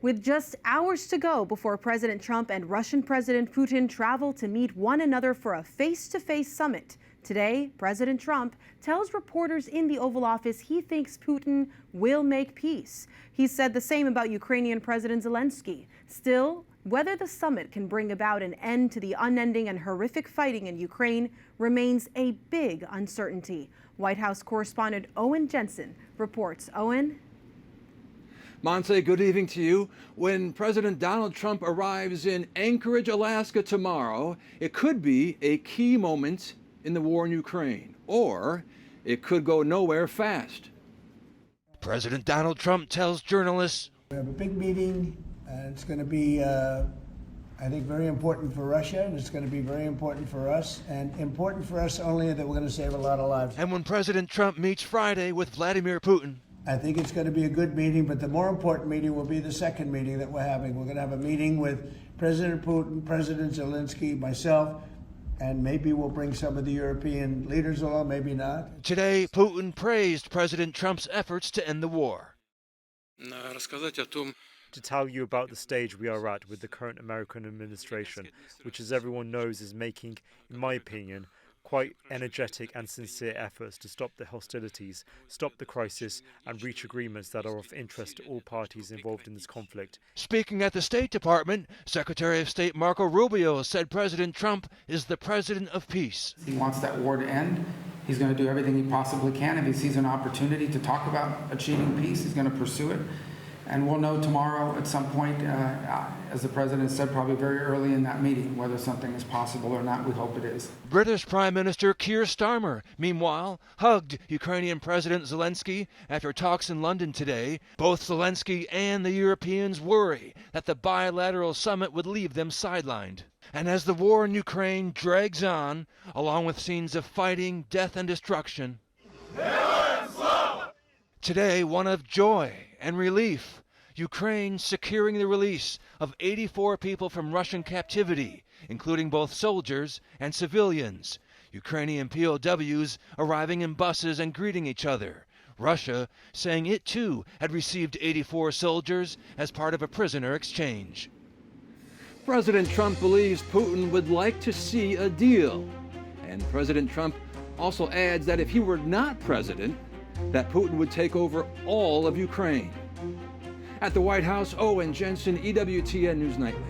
With just hours to go before President Trump and Russian President Putin travel to meet one another for a face-to-face summit, today, President Trump tells reporters in the Oval Office he thinks Putin will make peace. He said the same about Ukrainian President Zelensky. Still, whether the summit can bring about an end to the unending and horrific fighting in Ukraine remains a big uncertainty. White House Correspondent Owen Jensen reports. Owen? Monse, good evening to you. When President Donald Trump arrives in Anchorage, Alaska tomorrow, it could be a key moment in the war in Ukraine, or it could go nowhere fast. President Donald Trump tells journalists, "We have a big meeting, and it's going to be, I think, very important for Russia, and it's going to be very important for us, and important for us only that we're going to save a lot of lives." And when President Trump meets Friday with Vladimir Putin, I think it's going to be a good meeting, but the more important meeting will be the second meeting that we're having. We're going to have a meeting with President Putin, President Zelensky, myself, and maybe we'll bring some of the European leaders along, maybe not. Today, Putin praised President Trump's efforts to end the war. To tell you about the stage we are at with the current American administration, which, as everyone knows, is making, in my opinion, quite energetic and sincere efforts to stop the hostilities, stop the crisis, and reach agreements that are of interest to all parties involved in this conflict. Speaking at the State Department, Secretary of State Marco Rubio said President Trump is the president of peace. He wants that war to end. He's going to do everything he possibly can. If he sees an opportunity to talk about achieving peace, he's going to pursue it. And we'll know tomorrow at some point, as the President said, probably very early in that meeting, whether something is possible or not. We hope it is. British Prime Minister Keir Starmer, meanwhile, hugged Ukrainian President Zelensky after talks in London today. Both Zelensky and the Europeans worry that the bilateral summit would leave them sidelined. And as the war in Ukraine drags on, along with scenes of fighting, death, and destruction, today one of joy and relief. Ukraine securing the release of 84 people from Russian captivity, including both soldiers and civilians. Ukrainian POWs arriving in buses and greeting each other. Russia saying it too had received 84 soldiers as part of a prisoner exchange. President Trump believes Putin would like to see a deal. And President Trump also adds that if he were not president, that Putin would take over all of Ukraine. At the White House, Owen Jensen, EWTN News Nightly.